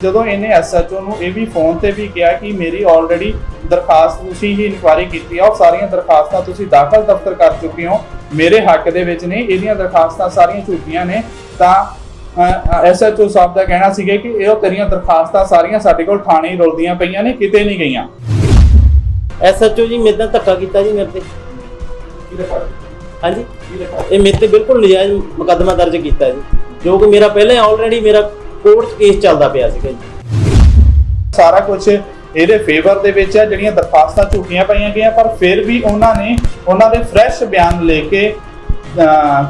ਜਦੋਂ ਇਹਨੇ ਐਸਐਚਓ ਨੂੰ ਇਹ ਵੀ ਫੋਨ ਤੇ ਵੀ ਕਿਹਾ ਕਿ ਮੇਰੀ ਆਲਰੇਡੀ ਦਰਖਾਸਤ ਤੁਸੀਂ ਹੀ ਇਨਕੁਆਇਰੀ ਕੀਤੀ ਆ ਔਰ ਸਾਰੀਆਂ ਦਰਖਾਸਤਾਂ ਤੁਸੀਂ ਦਾਖਲ ਦਫ਼ਤਰ ਕਰ ਚੁੱਕੇ ਹੋ, ਮੇਰੇ ਹੱਕ ਦੇ ਵਿੱਚ ਨੇ, ਇਹਦੀਆਂ ਦਰਖਾਸਤਾਂ ਸਾਰੀਆਂ ਝੂਠੀਆਂ ਨੇ। ਤਾਂ ਐਸਐਚਓ ਸਾਹਿਬ ਦਾ ਕਹਿਣਾ ਸੀਗਾ ਕਿ ਇਹ ਤੇਰੀਆਂ ਦਰਖਾਸਤਾਂ ਸਾਰੀਆਂ ਸਾਡੇ ਕੋਲ ਥਾਣੇ ਹੀ ਰੁਲਦੀਆਂ ਪਈਆਂ ਨੇ, ਕਿਤੇ ਨਹੀਂ ਗਈਆਂ। ਐਸਐਚਓ ਜੀ ਮੇਰੇ ਨਾਲ ਧੱਕਾ ਕੀਤਾ ਜੀ ਮੇਰੇ ਤੇ। ਹਾਂਜੀ, ਇਹ ਮੇਰੇ ਤੇ ਬਿਲਕੁਲ ਨਜਾਇਜ਼ ਮੁਕੱਦਮਾ ਦਰਜ ਕੀਤਾ ਜੀ, ਜੋ ਕਿ ਮੇਰਾ ਪਹਿਲਾਂ ਆਲਰੇਡੀ ਮੇਰਾ ਕੋਰਟ 'ਚ ਕੇਸ ਚੱਲਦਾ ਪਿਆ ਸੀਗਾ ਜੀ। ਸਾਰਾ ਕੁਝ ਇਹਦੇ ਫੇਵਰ ਦੇ ਵਿੱਚ ਹੈ, ਜਿਹੜੀਆਂ ਦਰਖਾਸਤਾਂ ਝੂਠੀਆਂ ਪਾਈਆਂ ਗਈਆਂ, ਪਰ ਫਿਰ ਵੀ ਉਹਨਾਂ ਨੇ ਉਹਨਾਂ ਦੇ ਫਰੈਸ਼ ਬਿਆਨ ਲੈ ਕੇ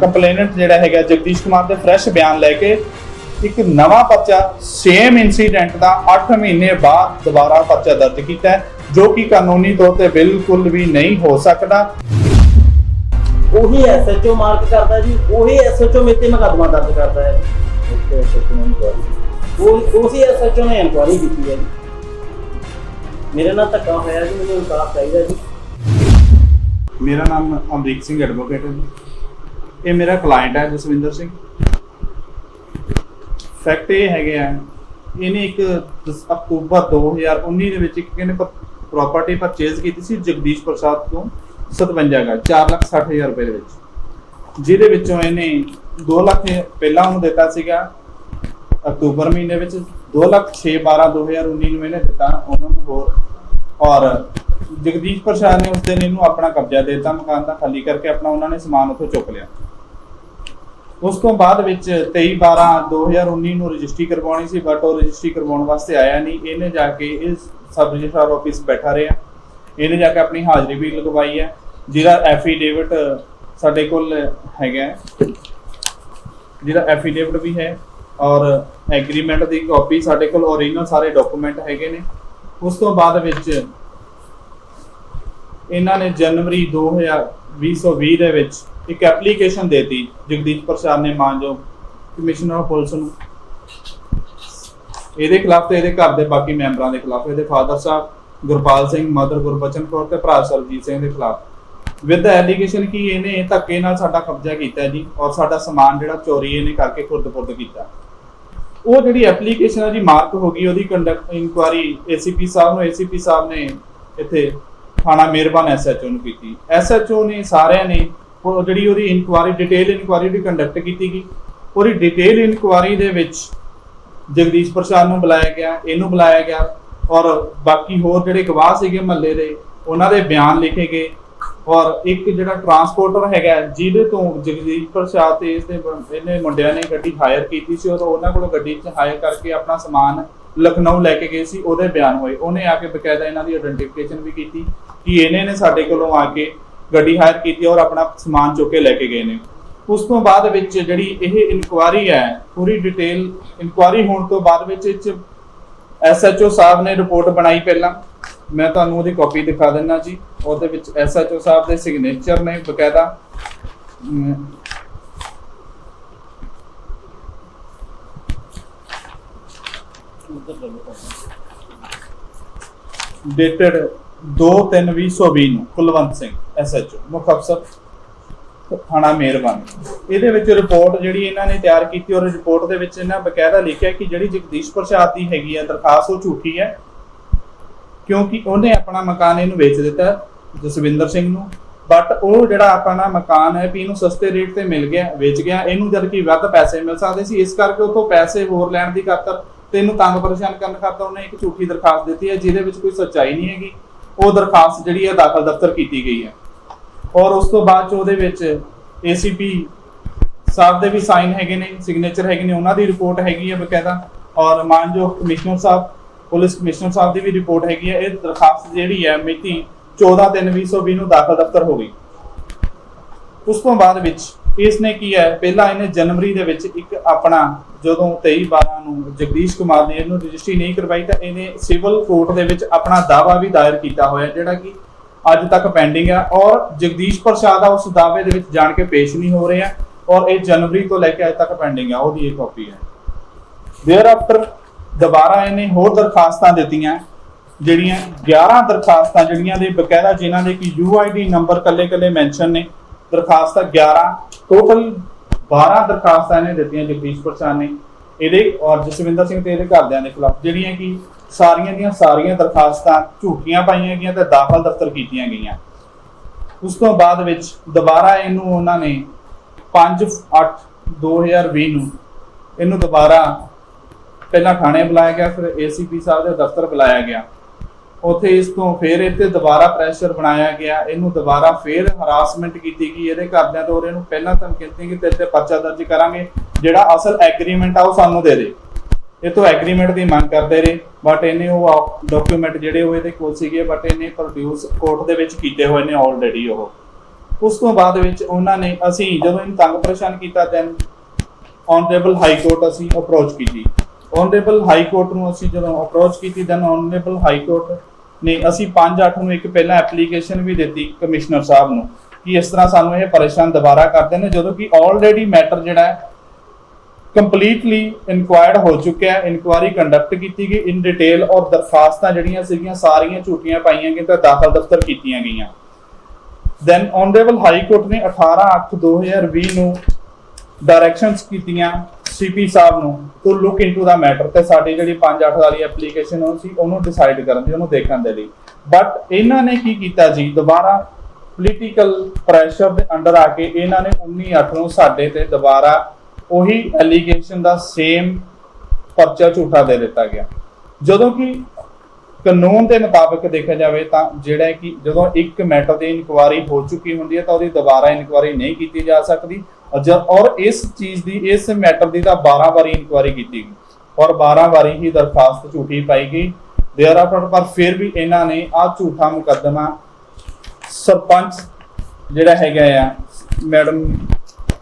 ਕੰਪਲੇਨੈਂਟ ਜਿਹੜਾ ਹੈਗਾ ਜਗਦੀਸ਼ ਕੁਮਾਰ ਦੇ ਫਰੈਸ਼ ਬਿਆਨ ਲੈ ਕੇ ਇੱਕ ਨਵਾਂ ਪਰਚਾ ਸੇਮ ਇਨਸੀਡੈਂਟ ਦਾ 8 ਮਹੀਨੇ ਬਾਅਦ ਦੁਬਾਰਾ ਪਰਚਾ ਦਰਜ ਕੀਤਾ ਹੈ, ਜੋ ਕਿ ਕਾਨੂੰਨੀ ਤੌਰ ਤੇ ਬਿਲਕੁਲ ਵੀ ਨਹੀਂ ਹੋ ਸਕਦਾ। ਉਹੀ ਐਸਐਚਓ ਮਾਰਕ ਕਰਦਾ ਜੀ, ਉਹੀ ਐਸਐਚਓ ਮੇਰੇ ਤੇ ਮੁਕੱਦਮਾ ਦਰਜ ਕਰਦਾ ਹੈ। ਉਸੇ ਐਸਐਚਓ ਨੇ ਇਨਕੁਆਇਰੀ ਕੀਤੀ ਹੈ ਜੀ। ਮੇਰੇ ਨਾਲ ਧੱਕਾ ਹੋਇਆ ਜੀ, ਮੈਨੂੰ ਇਨਸਾਫ ਚਾਹੀਦਾ ਜੀ। ਮੇਰਾ ਨਾਮ ਅਮਰੀਕ ਸਿੰਘ ਐਡਵੋਕੇਟ ਹੈ ਜੀ। ਇਹ ਮੇਰਾ ਕਲਾਇੰਟ ਹੈ ਜਸਵਿੰਦਰ ਸਿੰਘ। ਫੈਕਟ ਇਹ ਹੈਗੇ ਆ, ਇਹਨੇ ਇੱਕ ਅਕਤੂਬਰ 2019 ਦੇ ਵਿੱਚ ਇੱਕ ਇਹਨੇ ਪ੍ਰਾਪਰਟੀ ਪਰਚੇਜ਼ ਕੀਤੀ ਸੀ ਜਗਦੀਸ਼ ਪ੍ਰਸਾਦ ਤੋਂ 57 ਗਜ 4,60,000 ਰੁਪਏ ਦੇ ਵਿੱਚ, ਜਿਹਦੇ ਵਿੱਚੋਂ ਇਹਨੇ 2 ਲੱਖ ਪਹਿਲਾਂ ਉਹਨੂੰ ਦਿੱਤਾ ਸੀਗਾ ਅਕਤੂਬਰ ਮਹੀਨੇ ਵਿੱਚ, 2,06,12,2019 ਨੂੰ ਇਹਨੇ ਦਿੱਤਾ ਉਹਨਾਂ ਨੂੰ ਹੋਰ, ਔਰ ਜਗਦੀਸ਼ ਪ੍ਰਸਾਦ ਨੇ ਉਸ ਦਿਨ ਇਹਨੂੰ ਆਪਣਾ ਕਬਜ਼ਾ ਦੇ ਦਿੱਤਾ ਮਕਾਨ ਦਾ, ਖਾਲੀ ਕਰਕੇ ਆਪਣਾ ਉਹਨਾਂ ਨੇ ਸਮਾਨ ਉੱਥੋਂ ਚੁੱਕ ਲਿਆ। ਉਸ ਤੋਂ ਬਾਅਦ ਵਿੱਚ 23/12/2019 ਨੂੰ ਰਜਿਸਟਰੀ ਕਰਵਾਉਣੀ ਸੀ, ਬਟ ਉਹ ਰਜਿਸਟਰੀ ਕਰਵਾਉਣ ਵਾਸਤੇ ਆਇਆ ਨਹੀਂ। ਇਹਨੇ ਜਾ ਕੇ ਇਸ ਸਬ ਰਜਿਸਟਰਾਰ ਆਫਿਸ ਬੈਠਾ ਰਿਹਾ, ਇਹਨੇ ਜਾ ਕੇ ਆਪਣੀ ਹਾਜ਼ਰੀ ਵੀ ਲਗਵਾਈ ਹੈ, ਜਿਹਦਾ ਐਫੀਡੇਵਿਟ ਸਾਡੇ ਕੋਲ ਹੈਗਾ, ਜਿਹਦਾ ਐਫੀਡੇਵਿਟ ਵੀ ਹੈ ਔਰ ਐਗਰੀਮੈਂਟ ਦੀ ਕਾਪੀ ਸਾਡੇ ਕੋਲ ਓਰੀਜਨਲ ਸਾਰੇ ਡਾਕੂਮੈਂਟ ਹੈਗੇ ਨੇ। ਉਸ ਤੋਂ ਬਾਅਦ ਵਿੱਚ ਇਹਨਾਂ ਨੇ ਜਨਵਰੀ 2020 ਦੇ ਵਿੱਚ ਇੱਕ ਐਪਲੀਕੇਸ਼ਨ ਦੇਤੀ ਜਗਦੀਸ਼ ਪ੍ਰਸਾਦ ਨੇ ਮਾਨਯੋਗ ਕਮਿਸ਼ਨਰ ਆਫ ਪੁਲਿਸ ਨੂੰ, ਇਹਦੇ ਖਿਲਾਫ ਤੇ ਇਹਦੇ ਘਰ ਦੇ ਬਾਕੀ ਮੈਂਬਰਾਂ ਦੇ ਖਿਲਾਫ, ਇਹਦੇ ਫਾਦਰ ਸਾਹਿਬ ਗੁਰਪਾਲ ਸਿੰਘ, ਮਦਰ ਗੁਰਬਚਨ ਕੌਰ ਤੇ ਭਰਾ ਸਰਜੀਤ ਸਿੰਘ ਦੇ ਖਿਲਾਫ, ਵਿਦ ਐਲੀਗੇਸ਼ਨ ਕਿ ਇਹਨੇ ਧੱਕੇ ਨਾਲ ਸਾਡਾ ਕਬਜ਼ਾ ਕੀਤਾ ਜੀ ਔਰ ਸਾਡਾ ਸਮਾਨ ਜਿਹੜਾ ਚੋਰੀ ਇਹਨੇ ਕਰਕੇ ਖੁਰਦ-ਪੁਰਦ ਕੀਤਾ। ਉਹ ਜਿਹੜੀ ਐਪਲੀਕੇਸ਼ਨ ਹੈ ਜੀ ਮਾਰਕ ਹੋ ਗਈ, ਉਹਦੀ ਕੰਡਕਟ ਇਨਕੁਆਰੀ ਏਸੀਪੀ ਸਾਹਿਬ ਨੇ ਇੱਥੇ ਥਾਣਾ ਮਿਹਰਬਾਨ ਐਸਐਚਓ ਨੂੰ ਕੀਤੀ। ਐਸਐਚਓ ਨੇ ਸਾਰਿਆਂ ਨੇ ਜਿਹੜੀ ਉਹਦੀ ਇਨਕੁਆਰੀ ਡਿਟੇਲ ਇਨਕੁਆਰੀ ਦੀ ਕੰਡਕਟ ਕੀਤੀ ਗਈ। ਉਹਦੀ ਡਿਟੇਲ ਇਨਕੁਆਰੀ ਦੇ ਵਿੱਚ ਜਗਦੀਸ਼ ਪ੍ਰਸਾਦ ਨੂੰ ਬੁਲਾਇਆ ਗਿਆ, ਇਹਨੂੰ ਬੁਲਾਇਆ ਗਿਆ ਔਰ ਬਾਕੀ ਹੋਰ ਜਿਹੜੇ ਗਵਾਹ ਸੀਗੇ ਮਹੱਲੇ ਦੇ ਉਹਨਾਂ ਦੇ ਬਿਆਨ ਲਿਖੇ ਗਏ। ਔਰ ਇੱਕ ਜਿਹੜਾ ਟਰਾਂਸਪੋਰਟਰ ਹੈਗਾ ਜਿਹਦੇ ਤੋਂ ਜਗਦੀਸ਼ ਪ੍ਰਸਾਦ ਤੇ ਇਹਨੇ ਮੁੰਡਿਆਂ ਨੇ ਗੱਡੀ ਹਾਇਰ ਕੀਤੀ ਸੀ, ਉਹ ਉਹਨਾਂ ਕੋਲੋਂ ਗੱਡੀ 'ਚ ਹਾਇਰ ਕਰਕੇ ਆਪਣਾ ਸਮਾਨ ਲਖਨਊ ਲੈ ਕੇ ਗਏ ਸੀ, ਉਹਦੇ ਬਿਆਨ ਹੋਏ। ਉਹਨੇ ਆ ਕੇ ਬਕਾਇਦਾ ਇਹਨਾਂ ਦੀ ਆਇਡੈਂਟੀਫਿਕੇਸ਼ਨ ਵੀ ਕੀਤੀ ਕਿ ਇਹਨੇ ਨੇ ਸਾਡੇ ਕੋਲੋਂ ਆ ਕੇ ਗੱਡੀ ਹਾਇਰ ਕੀਤੀ ਔਰ ਆਪਣਾ ਸਮਾਨ ਚੁੱਕ ਕੇ ਲੈ ਕੇ ਗਏ ਨੇ। ਉਸ ਤੋਂ ਬਾਅਦ ਵਿੱਚ ਜਿਹੜੀ ਇਹ ਇਨਕੁਆਰੀ ਹੈ, ਪੂਰੀ ਡਿਟੇਲ ਇਨਕੁਆਰੀ ਹੋਣ ਤੋਂ ਬਾਅਦ ਵਿੱਚ ਐਸਐਚਓ ਸਾਹਿਬ ਨੇ ਰਿਪੋਰਟ ਬਣਾਈ। ਪਹਿਲਾਂ ਮੈਂ ਤੁਹਾਨੂੰ ਉਹਦੀ ਕਾਪੀ ਦਿਖਾ ਦਿੰਦਾ ਜੀ। ਉਹਦੇ ਵਿੱਚ ਐਸਐਚਓ ਸਾਹਿਬ ਦੇ ਸਿਗਨੇਚਰ ਨੇ ਬਕਾਇਦਾ, ਡੇਟਡ 2/3/2020 ਨੂੰ ਕੁਲਵੰਤ ਸਿੰਘ ਐਸਐਚਓ ਮੁੱਖ ਅਫਸਰ ਥਾਣਾ ਮਿਹਰਬਾਨ। ਇਹਦੇ ਵਿੱਚ ਰਿਪੋਰਟ ਜਿਹੜੀ ਇਹਨਾਂ ਨੇ ਤਿਆਰ ਕੀਤੀ ਔਰ ਰਿਪੋਰਟ ਦੇ ਵਿੱਚ ਇਹਨਾਂ ਬਕਾਇਦਾ ਲਿਖਿਆ ਕਿ ਜਿਹੜੀ ਜਗਦੀਸ਼ ਪ੍ਰਸਾਦ ਦੀ ਹੈਗੀ ਆ ਦਰਖਾਸਤ ਉਹ ਝੂਠੀ ਹੈ, ਕਿਉਂਕਿ ਉਹਨੇ ਆਪਣਾ ਮਕਾਨ ਇਹਨੂੰ ਵੇਚ ਦਿੱਤਾ ਜਸਵਿੰਦਰ ਸਿੰਘ ਨੂੰ, ਬਟ ਉਹ ਜਿਹੜਾ ਆਪਣਾ ਮਕਾਨ ਹੈ ਵੀ ਇਹਨੂੰ ਸਸਤੇ ਰੇਟ ਤੇ ਮਿਲ ਗਿਆ, ਵੇਚ ਗਿਆ ਇਹਨੂੰ, ਜਦ ਕਿ ਵੱਧ ਪੈਸੇ ਮਿਲ ਸਕਦੇ ਸੀ। ਇਸ ਕਰਕੇ ਉਥੋਂ ਪੈਸੇ ਹੋਰ ਲੈਣ ਦੀ ਖਾਤਰ ਤੇ ਇਹਨੂੰ ਤੰਗ ਪਰੇਸ਼ਾਨ ਕਰਨ ਖਾਤਰ ਉਹਨੇ ਇੱਕ ਝੂਠੀ ਦਰਖਾਸਤ ਦਿੱਤੀ ਹੈ, ਜਿਹਦੇ ਵਿੱਚ ਕੋਈ ਸੱਚਾਈ ਨਹੀਂ ਹੈਗੀ। ਉਹ ਦਰਖਾਸਤ ਜਿਹੜੀ ਹੈ ਦਾਖਲ ਦਫ਼ਤਰ ਕੀਤੀ ਗਈ ਹੈ ਔਰ ਉਸ ਤੋਂ ਬਾਅਦ ਚ ਉਹਦੇ ਵਿੱਚ ਏਸੀਪੀ ਸਾਹਿਬ ਦੇ ਵੀ ਸਾਈਨ ਹੈਗੇ ਨੇ, ਸਿਗਨੇਚਰ ਹੈਗੇ ਨੇ, ਉਹਨਾਂ ਦੀ ਰਿਪੋਰਟ ਹੈਗੀ ਹੈ ਬਕਾਇਦਾ, ਔਰ ਮਾਨਯੋਗ ਕਮਿਸ਼ਨਰ ਸਾਹਿਬ ਪੁਲਿਸ ਕਮਿਸ਼ਨਰ ਸਾਹਿਬ ਦੀ ਵੀ ਰਿਪੋਰਟ ਹੈਗੀ ਹੈ। ਇਹ ਦਰਖਾਸਤ ਜਿਹੜੀ ਹੈ ਮਿਤੀ 14/3/2020 ਨੂੰ ਦਾਖਲ ਦਫ਼ਤਰ ਹੋ ਗਈ। ਉਸ ਤੋਂ ਬਾਅਦ ਵਿੱਚ ਇਸ ਨੇ ਕੀ ਹੈ, ਪਹਿਲਾਂ ਇਹਨੇ ਜਨਵਰੀ ਦੇ ਵਿੱਚ ਇੱਕ ਆਪਣਾ ਜਦੋਂ 23/12 ਨੂੰ ਜਗਦੀਸ਼ ਕੁਮਾਰ ਨੇ ਇਹਨੂੰ ਰਜਿਸਟਰੀ ਨਹੀਂ ਕਰਵਾਈ ਤਾਂ ਇਹਨੇ ਸਿਵਲ ਕੋਰਟ ਦੇ ਵਿੱਚ ਆਪਣਾ ਦਾਅਵਾ ਵੀ ਦਾਇਰ ਕੀਤਾ ਹੋਇਆ, ਜਿਹੜਾ ਕਿ ਅੱਜ ਤੱਕ ਪੈਂਡਿੰਗ ਹੈ ਔਰ ਜਗਦੀਸ਼ ਪ੍ਰਸਾਦ ਆ ਉਸ ਦਾਅਵੇ ਦੇ ਵਿੱਚ ਜਾਣ ਕੇ ਪੇਸ਼ ਨਹੀਂ ਹੋ ਰਿਹਾ ਔਰ ਇਹ ਜਨਵਰੀ ਤੋਂ ਲੈ ਕੇ ਅੱਜ ਤੱਕ ਪੈਂਡਿੰਗ ਹੈ। ਉਹਦੀ ਇਹ ਕਾਪੀ ਹੈ। ਦੇਅਰ ਆਫਟਰ ਦੁਬਾਰਾ ਇਹਨੇ ਹੋਰ ਦਰਖਾਸਤਾਂ ਦਿੱਤੀਆਂ, ਜਿਹੜੀਆਂ 11 ਦਰਖਾਸਤਾਂ ਜਿਹੜੀਆਂ ਦੇ ਬਕਾਇਦਾ, ਜਿਨ੍ਹਾਂ ਦੇ ਕਿ UID ਨੰਬਰ ਕੱਲੇ ਮੈਂਸ਼ਨ ਨੇ। ਦਰਖਾਸਤਾਂ 11 ਟੋਟਲ 12 ਦਰਖਾਸਤਾਂ ਇਹਨੇ ਦਿੱਤੀਆਂ ਜਗਦੀਸ਼ ਪ੍ਰਸਾਦ ਨੇ। ਇਹਦੇ ਔਰ ਜਸਵਿੰਦਰ ਸਿੰਘ ਤੇ ਇਹਦੇ ਘਰਦਿਆਂ ਦੇ ਖਿਲਾਫ ਜਿਹੜੀਆਂ ਕਿ ਸਾਰੀਆਂ ਦੀਆਂ ਸਾਰੀਆਂ ਦਰਖਾਸਤਾਂ ਝੂਠੀਆਂ ਪਾਈਆਂ ਗਈਆਂ ਤੇ ਦਾਖਲ ਦਫ਼ਤਰ ਕੀਤੀਆਂ ਗਈਆਂ। ਉਸ ਤੋਂ ਬਾਅਦ ਵਿੱਚ ਦੁਬਾਰਾ ਇਹਨੂੰ ਉਹਨਾਂ ਨੇ 5/8/2020 ਨੂੰ ਇਹਨੂੰ ਦੁਬਾਰਾ ਪਹਿਲਾਂ ਥਾਣੇ ਬੁਲਾਇਆ ਗਿਆ, ਫਿਰ ACP ਸਾਹਿਬ ਦੇ ਦਫ਼ਤਰ ਬੁਲਾਇਆ ਗਿਆ। ਉੱਥੇ ਇਸ ਤੋਂ ਫਿਰ ਇਹ 'ਤੇ ਦੁਬਾਰਾ ਪ੍ਰੈਸ਼ਰ ਬਣਾਇਆ ਗਿਆ, ਇਹਨੂੰ ਦੁਬਾਰਾ ਫਿਰ ਹਰਾਸਮੈਂਟ ਕੀਤੀ ਗਈ ਇਹਦੇ ਘਰਦਿਆਂ ਤੋਂ। ਇਹਨੂੰ ਪਹਿਲਾਂ ਧਮਕੀ ਦਿੱਤੀ ਕਿ ਤੇਰੇ 'ਤੇ ਪਰਚਾ ਦਰਜ ਕਰਾਂਗੇ, ਜਿਹੜਾ ਅਸਲ ਐਗਰੀਮੈਂਟ ਆ ਉਹ ਸਾਨੂੰ ਦੇ ਦੇ। ਇਹ ਤੋਂ ਐਗਰੀਮੈਂਟ ਦੀ ਮੰਗ ਕਰਦੇ ਰਹੇ, ਬਟ ਇਹਨੇ ਉਹ ਡਾਕੂਮੈਂਟ ਜਿਹੜੇ ਉਹ ਇਹਦੇ ਕੋਲ ਸੀਗੇ ਬਟ ਇਹਨੇ ਪ੍ਰੋਡਿਊਸ ਕੋਰਟ ਦੇ ਵਿੱਚ ਕੀਤੇ ਹੋਏ ਨੇ ਆਲਰੇਡੀ ਉਹ। ਉਸ ਤੋਂ ਬਾਅਦ ਵਿੱਚ ਉਹਨਾਂ ਨੇ ਅਸੀਂ ਜਦੋਂ ਇਹਨੂੰ ਤੰਗ ਪਰੇਸ਼ਾਨ ਕੀਤਾ ਦੈਨ ਆਨਰੇਬਲ ਹਾਈ ਕੋਰਟ ਅਸੀਂ ਅਪਰੋਚ ਕੀਤੀ। ਆਨਰੇਬਲ ਹਾਈ ਕੋਰਟ ਨੂੰ ਅਸੀਂ ਜਦੋਂ ਅਪਰੋਚ ਕੀਤੀ ਦੈਨ ਆਨਰੇਬਲ ਹਾਈ ਕੋਰਟ ਨੇ ਅਸੀਂ 5/8 ਨੂੰ ਇੱਕ ਪਹਿਲਾਂ ਐਪਲੀਕੇਸ਼ਨ ਵੀ ਦਿੱਤੀ ਕਮਿਸ਼ਨਰ ਸਾਹਿਬ ਨੂੰ ਕਿ ਇਸ ਤਰ੍ਹਾਂ ਸਾਨੂੰ ਇਹ ਪਰੇਸ਼ਾਨ ਦੁਬਾਰਾ ਕਰਦੇ ਨੇ, ਜਦੋਂ ਕਿ ਆਲਰੇਡੀ ਮੈਟਰ ਜਿਹੜਾ ਹੈ ਕੰਪਲੀਟਲੀ ਇਨਕੁਆਇਰਡ ਹੋ ਚੁੱਕਿਆ ਹੈ। ਇਨਕੁਆਇਰੀ ਕੰਡਕਟ ਕੀਤੀ ਗਈ ਇਨ ਡਿਟੇਲ ਔਰ ਦਰਖਾਸਤਾਂ ਜਿਹੜੀਆਂ ਸੀਗੀਆਂ ਸਾਰੀਆਂ ਝੂਠੀਆਂ ਪਾਈਆਂ ਗਈਆਂ ਤੇ ਦਾਖਲ ਦਫ਼ਤਰ ਕੀਤੀਆਂ ਗਈਆਂ। ਦੈਨ ਆਨਰੇਬਲ ਹਾਈ ਕੋਰਟ ਨੇ 18/8/2020 ਨੂੰ ਡਾਇਰੈਕਸ਼ਨਸ ਕੀਤੀਆਂ CP ਸਾਹਿਬ ਨੂੰ to look into the matter ਤੇ ਸਾਡੀ ਜਿਹੜੀ 5/8 ਵਾਲੀ ਐਪਲੀਕੇਸ਼ਨ ਉਹ ਸੀ ਉਹਨੂੰ ਡਿਸਾਈਡ ਕਰਨ ਦੀ, ਉਹਨੂੰ ਦੇਖਣ ਦੇ ਲਈ। ਬਟ ਇਹਨਾਂ ਨੇ ਕੀ ਕੀਤਾ ਜੀ, ਦੁਬਾਰਾ ਪੋਲੀਟੀਕਲ ਪ੍ਰੈਸ਼ਰ ਦੇ ਅੰਡਰ ਆ ਕੇ ਇਹਨਾਂ ਨੇ 19/8 ਨੂੰ ਸਾਡੇ ਤੇ ਦੁਬਾਰਾ ਉਹੀ ਐਲੀਗੇਸ਼ਨ ਦਾ ਸੇਮ ਪਰਚਾ ਝੂਠਾ ਦੇ ਦਿੱਤਾ ਗਿਆ। ਜਦੋਂ ਕਿ ਕਾਨੂੰਨ ਦੇ ਮੁਤਾਬਕ ਦੇਖਿਆ ਜਾਵੇ ਤਾਂ ਜਿਹੜਾ ਕਿ ਜਦੋਂ ਇੱਕ ਮੈਟਰ ਦੀ ਇਨਕੁਆਇਰੀ ਹੋ ਚੁੱਕੀ ਹੁੰਦੀ ਹੈ ਤਾਂ ਉਹਦੀ ਦੁਬਾਰਾ ਇਨਕੁਆਇਰੀ ਨਹੀਂ ਕੀਤੀ ਜਾ ਸਕਦੀ। ਔਰ ਇਸ ਚੀਜ਼ ਦੀ ਇਸ ਮੈਟਰ ਦੀ ਤਾਂ 12 ਵਾਰੀ ਇਨਕੁਆਇਰੀ ਕੀਤੀ ਗਈ ਔਰ 12 ਵਾਰੀ ਹੀ ਦਰਖਾਸਤ ਝੂਠੀ ਪਾਈ ਗਈ। ਪਰ ਫਿਰ ਵੀ ਇਹਨਾਂ ਨੇ ਆਹ ਝੂਠਾ ਮੁਕੱਦਮਾ ਸਰਪੰਚ ਜਿਹੜਾ ਹੈਗਾ ਆ ਮੈਡਮ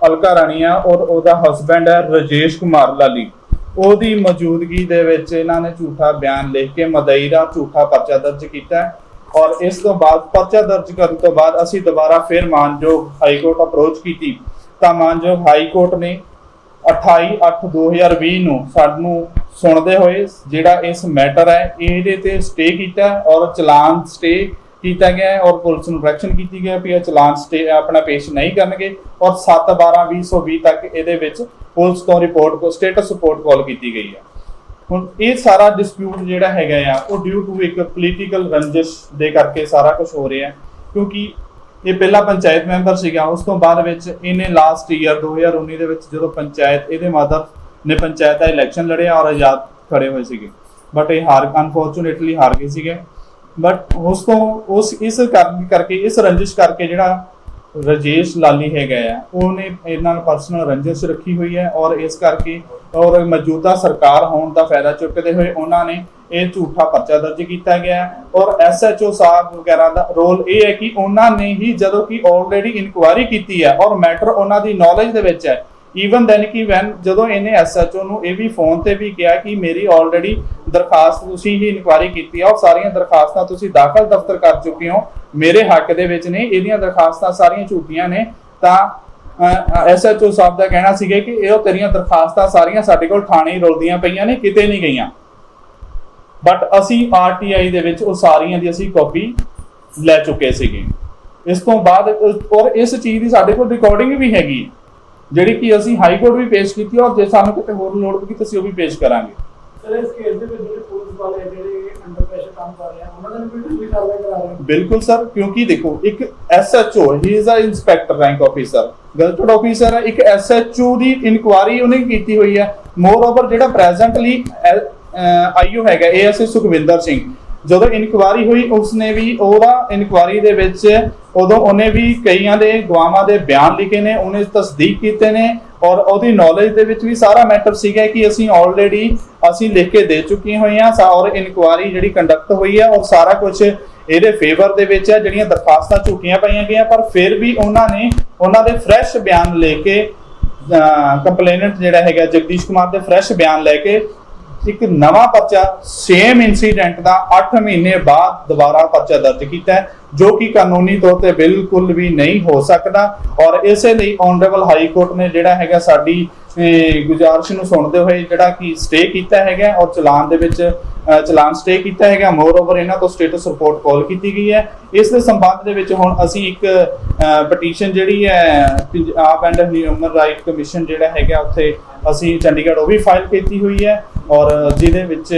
ਅਲਕਾ ਰਾਣੀਆ ਔਰ ਉਹਦਾ ਹਸਬੈਂਡ ਹੈ ਰਾਜੇਸ਼ ਕੁਮਾਰ ਲਾਲੀ, ਉਹਦੀ ਮੌਜੂਦਗੀ ਦੇ ਵਿੱਚ ਇਹਨਾਂ ਨੇ ਝੂਠਾ ਬਿਆਨ ਲਿਖ ਕੇ ਮਦਈ ਦਾ ਝੂਠਾ ਪਰਚਾ ਦਰਜ ਕੀਤਾ। ਔਰ ਇਸ ਤੋਂ ਬਾਅਦ ਪਰਚਾ ਦਰਜ ਕਰਨ ਤੋਂ ਬਾਅਦ ਅਸੀਂ ਦੁਬਾਰਾ ਫਿਰ ਮਾਨਯੋਗ ਹਾਈ ਕੋਰਟ ਅਪਰੋਚ ਕੀਤੀ ਤਾਂ ਮਾਨਯੋਗ ਹਾਈ ਕੋਰਟ ਨੇ 28/8/2020 ਨੂੰ ਸਾਨੂੰ ਸੁਣਦੇ ਹੋਏ ਜਿਹੜਾ ਇਸ ਮੈਟਰ ਹੈ ਇਹਦੇ ਤੇ ਸਟੇ ਕੀਤਾ ਔਰ ਚਲਾਨ ਸਟੇ ਕੀਤਾ ਗਿਆ ਹੈ ਔਰ ਪੁਲਿਸ ਨੂੰ ਡਾਇਰੈਕਸ਼ਨ ਕੀਤੀ ਗਿਆ ਵੀ ਇਹ ਚਲਾਨ ਸਟੇ ਆਪਣਾ ਪੇਸ਼ ਨਹੀਂ ਕਰਨਗੇ ਔਰ 7/12/2020 ਤੱਕ ਇਹਦੇ ਵਿੱਚ ਪੁਲਿਸ ਤੋਂ ਰਿਪੋਰਟ ਕੋ ਸਟੇਟਸ ਰਿਪੋਰਟ ਕਾਲ ਕੀਤੀ ਗਈ ਹੈ। ਹੁਣ ਇਹ ਸਾਰਾ ਡਿਸਪਿਊਟ ਜਿਹੜਾ ਹੈਗਾ ਆ ਉਹ ਡਿਊ ਟੂ ਇੱਕ ਪੋਲੀਟੀਕਲ ਰੰਜਿਸ਼ ਦੇ ਕਰਕੇ ਸਾਰਾ ਕੁਝ ਹੋ ਰਿਹਾ ਹੈ, ਕਿਉਂਕਿ ਇਹ ਪਹਿਲਾ ਪੰਚਾਇਤ ਮੈਂਬਰ ਸੀਗਾ। ਉਸ ਤੋਂ ਬਾਅਦ ਵਿੱਚ ਇਹਨੇ ਲਾਸਟ ਈਅਰ 2019 ਦੇ ਵਿੱਚ ਜਦੋਂ ਪੰਚਾਇਤ ਇਹਦੇ ਮਦਰ ਨੇ ਪੰਚਾਇਤ ਦਾ ਇਲੈਕਸ਼ਨ ਲੜਿਆ ਔਰ ਆਜ਼ਾਦ ਖੜੇ ਹੋਏ ਸੀਗੇ ਬਟ ਇਹ ਅਨਫੋਰਚੂਨੇਟਲੀ ਹਾਰ ਗਏ ਸੀਗੇ। ਬਟ ਉਸ ਤੋਂ ਇਸ ਕਰਕੇ ਇਸ ਰੰਜਿਸ਼ ਕਰਕੇ ਜਿਹੜਾ ਰਾਜੇਸ਼ ਲਾਲੀ ਹੈਗਾ ਆ ਉਹਨੇ ਇਹਨਾਂ ਨਾਲ ਪਰਸਨਲ ਰੰਜਿਸ਼ ਰੱਖੀ ਹੋਈ ਹੈ ਔਰ ਇਸ ਕਰਕੇ ਔਰ ਮੌਜੂਦਾ ਸਰਕਾਰ ਹੋਣ ਦਾ ਫਾਇਦਾ ਚੁੱਕਦੇ ਹੋਏ ਉਹਨਾਂ ਨੇ ਇਹ ਝੂਠਾ ਪਰਚਾ ਦਰਜ ਕੀਤਾ ਗਿਆ ਔਰ SHO ਸਾਹਿਬ ਵਗੈਰਾ ਦਾ ਰੋਲ ਇਹ ਹੈ ਕਿ ਉਹਨਾਂ ਨੇ ਹੀ ਜਦੋਂ ਕਿ ਆਲਰੇਡੀ ਇਨਕੁਆਇਰੀ ਕੀਤੀ ਹੈ ਔਰ ਮੈਟਰ ਉਹਨਾਂ ਦੀ ਨੌਲੇਜ ਦੇ ਵਿੱਚ ਹੈ। ਈਵਨ ਦੈਨ ਕਿ ਜਦੋਂ ਇਹਨੇ SHO ਨੂੰ ਇਹ ਵੀ ਫੋਨ ਤੇ ਵੀ ਕਿਹਾ ਕਿ ਮੇਰੀ ਆਲਰੇਡੀ ਦਰਖਾਸਤ ਤੁਸੀਂ ਹੀ ਇਨਕੁਆਇਰੀ ਕੀਤੀ ਹੈ ਔਰ ਸਾਰੀਆਂ ਦਰਖਾਸਤਾਂ ਤੁਸੀਂ ਦਾਖਲ ਦਫ਼ਤਰ ਕਰ ਚੁੱਕੇ ਹੋ, ਮੇਰੇ ਹੱਕ ਦੇ ਵਿੱਚ ਨੇ, ਇਹਦੀਆਂ ਦਰਖਾਸਤਾਂ ਸਾਰੀਆਂ ਝੂਠੀਆਂ ਨੇ। ਤਾਂ SHO ਸਾਹਿਬ ਦਾ ਕਹਿਣਾ ਸੀਗਾ ਕਿ ਇਹ ਤੇਰੀਆਂ ਦਰਖਾਸਤਾਂ ਸਾਰੀਆਂ ਸਾਡੇ ਕੋਲ ਥਾਣੇ ਰੁਲਦੀਆਂ ਪਈਆਂ ਨੇ, ਕਿਤੇ ਨਹੀਂ ਗਈਆਂ। ਬਟ ਅਸੀਂ RTI ਦੇ ਵਿੱਚ ਉਹ ਸਾਰੀਆਂ ਦੀ ਅਸੀਂ ਕਾਪੀ ਲੈ ਚੁੱਕੇ ਸੀਗੇ। ਇਸ ਤੋਂ ਬਾਅਦ ਔਰ ਇਸ ਚੀਜ਼ ਦੀ ਸਾਡੇ ਕੋਲ ਰਿਕਾਰਡਿੰਗ ਵੀ ਹੈਗੀ ਜਿਹੜੀ ਕਿ ਅਸੀਂ ਹਾਈ ਕੋਰਟ ਵੀ ਪੇਸ਼ ਕੀਤੀ ਔਰ ਜੇ ਸਾਨੂੰ ਕਿਤੇ ਹੋਰ ਲੋੜ ਪਈ ਤਾਂ ਅਸੀਂ ਉਹ ਵੀ ਪੇਸ਼ ਕਰਾਂਗੇ। ਸਰ ਇਸ ਕੇਸ ਦੇ ਵਿੱਚ ਜਿਹੜੇ ਪੁਲਿਸ ਵਾਲੇ ਜਿਹੜੇ ਅੰਡਰ ਪ੍ਰੈਸ਼ਰ ਕੰਮ ਕਰ ਰਹੇ ਆ ਉਹਨਾਂ ਨੇ ਵੀ ਕਾਰਵਾਈ ਕਰਾ ਰਹੇ ਬਿਲਕੁਲ ਸਰ, ਕਿਉਂਕਿ ਦੇਖੋ ਇੱਕ SHO he is a inspector rank officer, gazetted officer ਹੈ। ਇੱਕ SHO ਦੀ ਇਨਕੁਆਇਰੀ ਉਹਨੇ ਕੀਤੀ ਹੋਈ ਹੈ। ਮੋਰ ਓਵਰ ਜਿਹੜਾ ਪ੍ਰੈਜ਼ੈਂਟਲੀ IO ਹੈਗਾ ASI ਸੁਖਵਿੰਦਰ ਸਿੰਘ, ਜਦੋਂ ਇਨਕੁਆਇਰੀ ਹੋਈ ਉਸਨੇ ਵੀ ਉਹਦਾ ਇਨਕੁਆਇਰੀ ਦੇ ਵਿੱਚ ਉਦੋਂ ਉਹਨੇ ਵੀ ਕਈਆਂ ਦੇ ਗਵਾਹਾਂ ਦੇ ਬਿਆਨ ਲਿਖੇ ਨੇ, ਉਹਨੇ ਤਸਦੀਕ ਕੀਤੇ ਨੇ ਔਰ ਉਹਦੀ ਨੌਲੇਜ ਦੇ ਵਿੱਚ ਵੀ ਸਾਰਾ ਮੈਟਰ ਸੀਗਾ ਕਿ ਅਸੀਂ ਆਲਰੇਡੀ ਅਸੀਂ ਲਿਖ ਕੇ ਦੇ ਚੁੱਕੇ ਹੋਏ ਹਾਂ ਔਰ ਇਨਕੁਆਇਰੀ ਜਿਹੜੀ ਕੰਡਕਟ ਹੋਈ ਹੈ ਔਰ ਸਾਰਾ ਕੁਝ ਇਹਦੇ ਫੇਵਰ ਦੇ ਵਿੱਚ ਹੈ। ਜਿਹੜੀਆਂ ਦਰਖਾਸਤਾਂ ਝੂਠੀਆਂ ਪਾਈਆਂ ਗਈਆਂ ਪਰ ਫਿਰ ਵੀ ਉਹਨਾਂ ਨੇ ਉਹਨਾਂ ਦੇ ਫਰੈਸ਼ ਬਿਆਨ ਲੈ ਕੇ ਕੰਪਲੇਨੈਂਟ ਜਿਹੜਾ ਹੈਗਾ ਜਗਦੀਸ਼ ਕੁਮਾਰ ਦੇ ਫਰੈਸ਼ ਬਿਆਨ ਲੈ ਕੇ ਇੱਕ ਨਵਾਂ ਪਰਚਾ ਸੇਮ ਇਨਸੀਡੈਂਟ ਦਾ 8 ਮਹੀਨੇ ਬਾਅਦ ਦੁਬਾਰਾ ਪਰਚਾ ਦਰਜ ਕੀਤਾ ਹੈ, ਜੋ ਕਿ ਕਾਨੂੰਨੀ ਤੌਰ ਤੇ ਬਿਲਕੁਲ ਵੀ ਨਹੀਂ ਹੋ ਸਕਦਾ। ਔਰ ਇਸੇ ਲਈ ਆਨਰੇਬਲ ਹਾਈ ਕੋਰਟ ਨੇ ਜਿਹੜਾ ਹੈਗਾ ਸਾਡੀ ਗੁਜ਼ਾਰਿਸ਼ ਨੂੰ ਸੁਣਦੇ ਹੋਏ ਜਿਹੜਾ ਕਿ ਸਟੇ ਕੀਤਾ ਹੈਗਾ ਔਰ ਚਲਾਨ ਦੇ ਵਿੱਚ ਚਲਾਨ ਸਟੇ ਕੀਤਾ ਹੈਗਾ। ਮੋਰ ਓਵਰ ਇਹਨਾਂ ਤੋਂ ਸਟੇਟਸ ਰਿਪੋਰਟ ਕਾਲ ਕੀਤੀ ਗਈ ਹੈ। ਇਸ ਦੇ ਸੰਬੰਧ ਦੇ ਵਿੱਚ ਹੁਣ ਅਸੀਂ ਇੱਕ ਪਟੀਸ਼ਨ ਜਿਹੜੀ ਹੈ Punjab and human right commission ਜਿਹੜਾ ਹੈਗਾ ਉੱਥੇ ਅਸੀਂ ਚੰਡੀਗੜ੍ਹ ਉਹ ਵੀ ਫਾਈਲ ਕੀਤੀ ਹੋਈ ਹੈ ਔਰ ਜਿਹਦੇ ਵਿੱਚ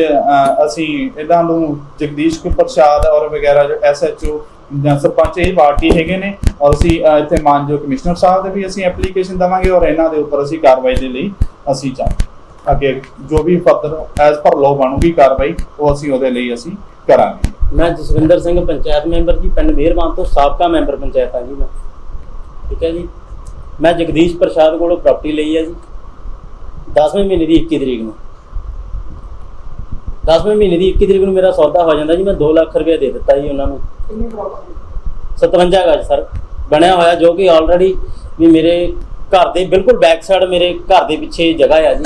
ਅਸੀਂ ਇਹਨਾਂ ਨੂੰ ਜਗਦੀਸ਼ ਪ੍ਰਸਾਦ ਔਰ ਵਗੈਰਾ ਜੋ SHO ਜਾਂ ਸਰਪੰਚ ਇਹ ਪਾਰਟੀ ਹੈਗੇ ਨੇ ਔਰ ਅਸੀਂ ਇੱਥੇ ਮਾਨਯੋਗ ਕਮਿਸ਼ਨਰ ਸਾਹਿਬ ਦੇ ਵੀ ਅਸੀਂ ਐਪਲੀਕੇਸ਼ਨ ਦੇਵਾਂਗੇ ਔਰ ਇਹਨਾਂ ਦੇ ਉੱਪਰ ਅਸੀਂ ਕਾਰਵਾਈ ਦੇ ਲਈ ਅਸੀਂ ਅੱਗੇ ਜੋ ਵੀ ਫਰਦਰ ਐਜ਼ ਪਰ ਲਾਅ ਬਣੂਗੀ ਕਾਰਵਾਈ ਉਹ ਅਸੀਂ ਉਹਦੇ ਲਈ ਅਸੀਂ ਕਰਾਂਗੇ। ਮੈਂ ਜਸਵਿੰਦਰ ਸਿੰਘ ਪੰਚਾਇਤ ਮੈਂਬਰ ਜੀ ਪਿੰਡ ਮਿਹਰਬਾਨ ਤੋਂ ਸਾਬਕਾ ਮੈਂਬਰ ਪੰਚਾਇਤ ਆ ਜੀ ਮੈਂ। ਠੀਕ ਹੈ ਜੀ। ਮੈਂ ਜਗਦੀਸ਼ ਪ੍ਰਸਾਦ ਕੋਲੋਂ ਪ੍ਰਾਪਰਟੀ ਲਈ ਹੈ ਜੀ 10ਵੇਂ ਮਹੀਨੇ ਦੀ 21 ਤਰੀਕ ਨੂੰ। 10ਵੇਂ ਮਹੀਨੇ ਦੀ 21 ਤਰੀਕ ਨੂੰ ਮੇਰਾ ਸੌਦਾ ਹੋ ਜਾਂਦਾ ਜੀ। ਮੈਂ 2 ਲੱਖ ਰੁਪਏ ਦੇ ਦਿੱਤਾ ਜੀ ਉਹਨਾਂ ਨੂੰ। 57 ਗਜ ਸਰ ਬਣਿਆ ਹੋਇਆ ਜੋ ਕਿ ਆਲਰੇਡੀ ਵੀ ਮੇਰੇ ਘਰ ਦੇ ਬਿਲਕੁਲ ਬੈਕ ਸਾਈਡ ਮੇਰੇ ਘਰ ਦੇ ਪਿੱਛੇ ਜਗ੍ਹਾ ਆ ਜੀ।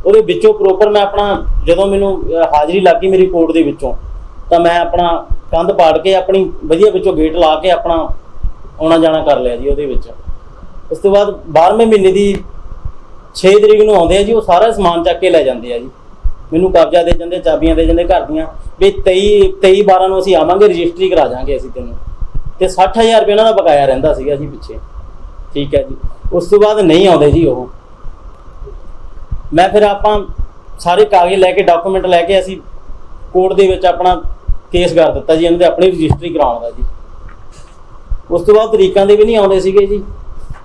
ਉਹਦੇ ਵਿੱਚੋਂ ਪ੍ਰੋਪਰ ਮੈਂ ਆਪਣਾ ਜਦੋਂ ਮੈਨੂੰ ਹਾਜ਼ਰੀ ਲੱਗ ਗਈ ਮੇਰੀ ਕੋਰਟ ਦੇ ਵਿੱਚੋਂ ਤਾਂ ਮੈਂ ਆਪਣਾ ਕੰਧ ਪਾੜ ਕੇ ਆਪਣੀ ਵਧੀਆ ਵਿੱਚੋਂ ਗੇਟ ਲਾ ਕੇ ਆਪਣਾ ਆਉਣਾ ਜਾਣਾ ਕਰ ਲਿਆ ਜੀ ਉਹਦੇ ਵਿੱਚ। ਉਸ ਤੋਂ ਬਾਅਦ 12ਵੇਂ ਮਹੀਨੇ ਦੀ 6 ਤਰੀਕ ਨੂੰ ਆਉਂਦੇ ਆ ਜੀ। ਉਹ ਸਾਰਾ ਸਮਾਨ ਚੱਕ ਕੇ ਲੈ ਜਾਂਦੇ ਆ ਜੀ। ਮੈਨੂੰ ਕਬਜ਼ਾ ਦੇ ਜਾਂਦੇ, ਚਾਬੀਆਂ ਦੇ ਜਾਂਦੇ ਘਰ ਦੀਆਂ ਵੀ 23/12 ਨੂੰ ਅਸੀਂ ਆਵਾਂਗੇ, ਰਜਿਸਟਰੀ ਕਰਾ ਜਾਾਂਗੇ ਅਸੀਂ ਤੈਨੂੰ। ਤੇ 60,000 ਰੁਪਏ ਉਹਨਾਂ ਦਾ ਬਕਾਇਆ ਰਹਿੰਦਾ ਸੀਗਾ ਜੀ ਪਿੱਛੇ। ਠੀਕ ਹੈ ਜੀ। ਉਸ ਤੋਂ ਬਾਅਦ ਨਹੀਂ ਆਉਂਦੇ ਜੀ ਉਹ। ਮੈਂ ਫਿਰ ਆਪਾਂ ਸਾਰੇ ਕਾਗਜ਼ ਲੈ ਕੇ ਡਾਕੂਮੈਂਟ ਲੈ ਕੇ ਅਸੀਂ ਕੋਰਟ ਦੇ ਵਿੱਚ ਆਪਣਾ ਕੇਸ ਕਰ ਦਿੱਤਾ ਜੀ ਇਹਨਾਂ ਦੇ ਆਪਣੀ ਰਜਿਸਟਰੀ ਕਰਾਉਣ ਦਾ ਜੀ। ਉਸ ਤੋਂ ਬਾਅਦ ਤਰੀਕਾਂ ਦੇ ਵੀ ਨਹੀਂ ਆਉਂਦੇ ਸੀਗੇ ਜੀ।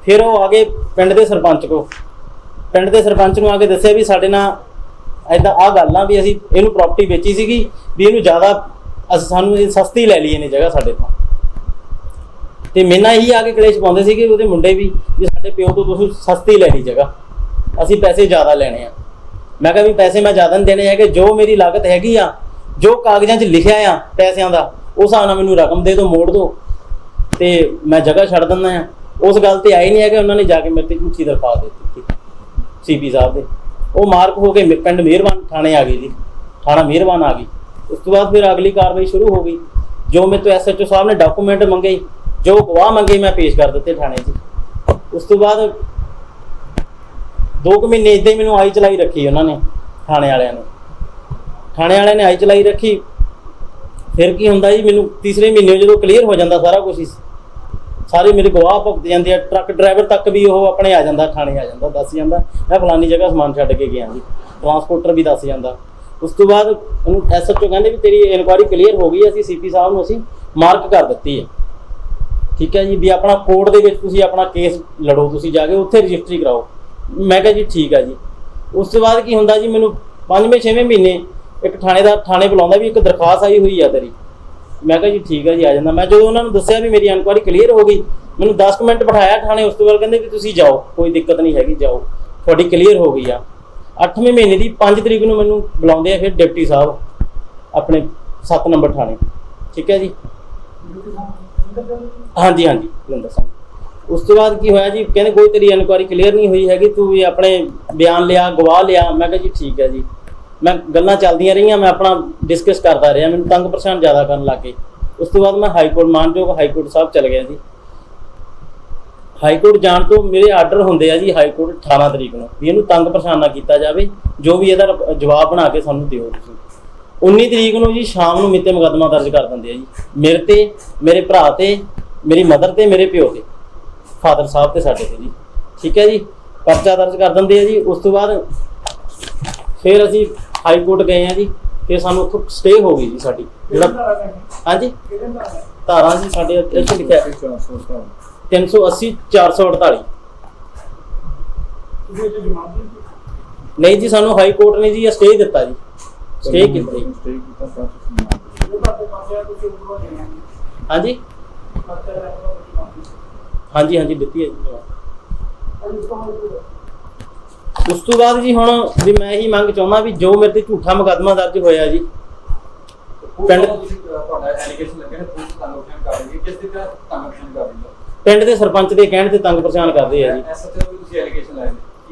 ਫਿਰ ਉਹ ਆ ਗਏ ਪਿੰਡ ਦੇ ਸਰਪੰਚ ਕੋਲ। ਪਿੰਡ ਦੇ ਸਰਪੰਚ ਨੂੰ ਆ ਕੇ ਦੱਸਿਆ ਵੀ ਸਾਡੇ ਨਾਲ ਇੱਦਾਂ ਆਹ ਗੱਲ ਆ ਵੀ ਅਸੀਂ ਇਹਨੂੰ ਪ੍ਰਾਪਰਟੀ ਵੇਚੀ ਸੀਗੀ ਵੀ ਇਹਨੂੰ ਜ਼ਿਆਦਾ ਸਾਨੂੰ ਇਹ ਸਸਤੀ ਲੈ ਲਈ ਇਹਨੇ ਜਗ੍ਹਾ ਸਾਡੇ ਤੋਂ। ਤੇ ਮੇਰੇ ਨਾਲ ਹੀ ਆ ਕੇ ਕਲੇਸ਼ ਪਾਉਂਦੇ ਸੀਗੇ ਉਹਦੇ ਮੁੰਡੇ ਵੀ ਸਾਡੇ ਪਿਓ ਤੋਂ ਤੁਸੀਂ ਸਸਤੀ ਲੈ ਲਈ ਜਗ੍ਹਾ, ਅਸੀਂ ਪੈਸੇ ਜ਼ਿਆਦਾ ਲੈਣੇ ਆ। ਮੈਂ ਕਿਹਾ ਵੀ ਪੈਸੇ ਮੈਂ ਜ਼ਿਆਦਾ ਨਹੀਂ ਦੇਣੇ ਹੈਗੇ, ਜੋ ਮੇਰੀ ਲਾਗਤ ਹੈਗੀ ਆ, ਜੋ ਕਾਗਜ਼ਾਂ 'ਚ ਲਿਖਿਆ ਆ ਪੈਸਿਆਂ ਦਾ ਉਸ ਹਿਸਾਬ ਨਾਲ ਮੈਨੂੰ ਰਕਮ ਦੇ ਦਿਓ, ਮੋੜ ਦਿਓ ਤੇ ਮੈਂ ਜਗ੍ਹਾ ਛੱਡ ਦਿੰਦਾ ਆ। ਉਸ ਗੱਲ ਤੇ ਆਏ ਨਹੀਂ ਹੈਗੇ। ਉਹਨਾਂ ਨੇ ਜਾ ਕੇ ਮੇਰੇ ਤੇ ਝੂਠੀ ਦਰਖਾਸਤ ਦੇ ਦਿੱਤੀ CP ਸਾਹਿਬ ਦੇ। ਉਹ ਮਾਰਕ ਹੋ ਕੇ ਪਿੰਡ ਮਿਹਰਬਾਨ ਥਾਣੇ ਆ ਗਈ ਜੀ। ਥਾਣਾ ਮਿਹਰਬਾਨ ਆ ਗਈ। ਉਸ ਤੋਂ ਬਾਅਦ ਫਿਰ ਅਗਲੀ ਕਾਰਵਾਈ ਸ਼ੁਰੂ ਹੋ ਗਈ। ਜੋ ਮੇਰੇ ਤੋਂ SHO ਸਾਹਿਬ ਨੇ ਡਾਕੂਮੈਂਟ ਮੰਗੇ, ਜੋ ਗਵਾਹ ਮੰਗੇ, ਮੈਂ ਪੇਸ਼ ਕਰ ਦਿੱਤੇ ਥਾਣੇ 'ਚ। ਉਸ ਤੋਂ ਬਾਅਦ 2 ਮਹੀਨੇ ਇੱਦਾਂ ਹੀ ਮੈਨੂੰ ਆਈ ਚਲਾਈ ਰੱਖੀ ਉਹਨਾਂ ਨੇ, ਥਾਣੇ ਵਾਲਿਆਂ ਨੇ। ਥਾਣੇ ਵਾਲਿਆਂ ਨੇ ਆਈ ਚਲਾਈ ਰੱਖੀ। ਫਿਰ ਕੀ ਹੁੰਦਾ ਜੀ, ਮੈਨੂੰ ਤੀਸਰੇ ਮਹੀਨੇ ਜਦੋਂ ਕਲੀਅਰ ਹੋ ਜਾਂਦਾ ਸਾਰਾ ਕੁਝ, ਸਾਰੇ ਮੇਰੇ ਗਵਾਹ ਭੁਗਤ ਜਾਂਦੇ ਆ। ਟਰੱਕ ਡਰਾਈਵਰ ਤੱਕ ਵੀ ਉਹ ਆਪਣੇ ਆ ਜਾਂਦਾ, ਥਾਣੇ ਆ ਜਾਂਦਾ, ਦੱਸ ਜਾਂਦਾ ਮੈਂ ਫਲਾਨੀ ਜਗ੍ਹਾ ਸਮਾਨ ਛੱਡ ਕੇ ਗਿਆ ਜੀ। ਟਰਾਂਸਪੋਰਟਰ ਵੀ ਦੱਸ ਜਾਂਦਾ। ਉਸ ਤੋਂ ਬਾਅਦ ਉਹਨੂੰ SHO ਕਹਿੰਦੇ ਵੀ ਤੇਰੀ ਇਨਕੁਆਇਰੀ ਕਲੀਅਰ ਹੋ ਗਈ, ਅਸੀਂ CP ਸਾਹਿਬ ਨੂੰ ਅਸੀਂ ਮਾਰਕ ਕਰ ਦਿੱਤੀ ਹੈ। ਠੀਕ ਹੈ ਜੀ। ਵੀ ਆਪਣਾ ਕੋਰਟ ਦੇ ਵਿੱਚ ਤੁਸੀਂ ਆਪਣਾ ਕੇਸ ਲੜੋ, ਤੁਸੀਂ ਜਾ ਕੇ ਉੱਥੇ ਰਜਿਸਟਰੀ ਕਰਾਓ। ਮੈਂ ਕਿਹਾ ਜੀ ਠੀਕ ਹੈ ਜੀ। ਉਸ ਤੋਂ ਬਾਅਦ ਕੀ ਹੁੰਦਾ ਜੀ, ਮੈਨੂੰ 5ਵੇਂ-6ਵੇਂ ਮਹੀਨੇ ਇੱਕ ਥਾਣੇਦਾਰ ਥਾਣੇ ਬੁਲਾਉਂਦਾ ਵੀ ਇੱਕ ਦਰਖਾਸਤ ਆਈ ਹੋਈ ਆ ਤੇਰੀ। ਮੈਂ ਕਿਹਾ ਜੀ ਠੀਕ ਹੈ ਜੀ, ਆ ਜਾਂਦਾ। ਮੈਂ ਜਦੋਂ ਉਹਨਾਂ ਨੂੰ ਦੱਸਿਆ ਵੀ ਮੇਰੀ ਇਨਕੁਆਇਰੀ ਕਲੀਅਰ ਹੋ ਗਈ, ਮੈਨੂੰ 10 ਮਿੰਟ ਬਿਠਾਇਆ ਥਾਣੇ। ਉਸ ਤੋਂ ਬਾਅਦ ਕਹਿੰਦੇ ਵੀ ਤੁਸੀਂ ਜਾਓ, ਕੋਈ ਦਿੱਕਤ ਨਹੀਂ ਹੈਗੀ, ਜਾਓ, ਤੁਹਾਡੀ ਕਲੀਅਰ ਹੋ ਗਈ ਆ। 8ਵੇਂ ਮਹੀਨੇ ਦੀ 5 ਤਰੀਕ ਨੂੰ ਮੈਨੂੰ ਬੁਲਾਉਂਦੇ ਆ ਫਿਰ ਡਿਪਟੀ ਸਾਹਿਬ ਆਪਣੇ 7 ਨੰਬਰ ਥਾਣੇ। ਠੀਕ ਹੈ ਜੀ। ਹਾਂਜੀ ਹਾਂਜੀ, ਜਲੰਧਰ ਸਿੰਘ। ਉਸ ਤੋਂ ਬਾਅਦ ਕੀ ਹੋਇਆ ਜੀ, ਕਹਿੰਦੇ ਕੋਈ ਤੇਰੀ ਇਨਕੁਆਇਰੀ ਕਲੀਅਰ ਨਹੀਂ ਹੋਈ ਹੈਗੀ, ਤੂੰ ਵੀ ਆਪਣੇ ਬਿਆਨ ਲਿਆ, ਗਵਾਹ ਲਿਆ। ਮੈਂ ਕਿਹਾ ਜੀ ਠੀਕ ਹੈ ਜੀ। ਮੈਂ ਗੱਲਾਂ ਚੱਲਦੀਆਂ ਰਹੀਆਂ, ਮੈਂ ਆਪਣਾ ਡਿਸਕਸ ਕਰਦਾ ਰਿਹਾ। ਮੈਨੂੰ ਤੰਗ ਪਰੇਸ਼ਾਨ ਜ਼ਿਆਦਾ ਕਰਨ ਲੱਗ ਗਏ। ਉਸ ਤੋਂ ਬਾਅਦ ਮੈਂ ਹਾਈਕੋਰਟ ਮਾਨਯੋਗ ਹਾਈਕੋਰਟ ਸਾਹਿਬ ਚਲ ਗਿਆ ਜੀ। ਹਾਈਕੋਰਟ ਜਾਣ ਤੋਂ ਮੇਰੇ ਆਰਡਰ ਹੁੰਦੇ ਆ ਜੀ ਹਾਈਕੋਰਟ 18 ਤਰੀਕ ਨੂੰ ਵੀ ਇਹਨੂੰ ਤੰਗ ਪਰੇਸ਼ਾਨ ਨਾ ਕੀਤਾ ਜਾਵੇ, ਜੋ ਵੀ ਇਹਦਾ ਜਵਾਬ ਬਣਾ ਕੇ ਸਾਨੂੰ ਦਿਓ ਤੁਸੀਂ। 19 ਤਰੀਕ ਨੂੰ ਜੀ ਸ਼ਾਮ ਨੂੰ ਮੇਰੇ 'ਤੇ ਮੁਕੱਦਮਾ ਦਰਜ ਕਰ ਦਿੰਦੇ ਆ ਜੀ, ਮੇਰੇ ਤੇ, ਮੇਰੇ ਭਰਾ ਤੇ, ਮੇਰੀ ਮਦਰ ਤੇ, ਮੇਰੇ ਪਿਓ ਤੇ, ਫਾਦਰ ਸਾਹਿਬ ਤੇ ਸਾਡੇ ਤੇ ਜੀ। ਠੀਕ ਹੈ ਜੀ। ਪਰਚਾ ਦਰਜ ਕਰ ਦਿੰਦੇ ਆ ਜੀ। ਉਸ ਤੋਂ ਬਾਅਦ ਫਿਰ ਅਸੀਂ ਹਾਈ ਕੋਰਟ ਗਏ ਆ ਜੀ। ਫਿਰ ਸਾਨੂੰ ਉੱਥੋਂ ਸਟੇ ਹੋ ਗਈ ਜੀ ਸਾਡੀ। ਜਿਹੜਾ ਹਾਂਜੀ ਧਾਰਾਂ ਜੀ ਸਾਡੇ ਇੱਥੇ ਲਿਖਿਆ 380 448। ਨਹੀਂ ਜੀ, ਸਾਨੂੰ ਹਾਈ ਕੋਰਟ ਨੇ ਜੀ ਸਟੇ ਦਿੱਤਾ ਜੀ, ਸਟੇ ਕੀਤਾ ਜੀ। ਹਾਂਜੀ ਹਾਂਜੀ ਹਾਂਜੀ ਦਿੱਤੀ ਹੈ ਜੀ। ਉਸ ਤੋਂ ਬਾਅਦ ਜੀ ਹੁਣ ਵੀ ਮੈਂ ਇਹੀ ਮੰਗ ਚਾਹੁੰਦਾ ਵੀ ਜੋ ਮੇਰੇ ਤੇ ਝੂਠਾ ਮੁਕੱਦਮਾ ਦਰਜ ਹੋਇਆ ਜੀ ਪਿੰਡ ਦੇ ਸਰਪੰਚ ਦੇ ਕਹਿਣ ਤੇ ਤੰਗ ਪਰੇਸ਼ਾਨ ਕਰਦੇ ਆ ਜੀ।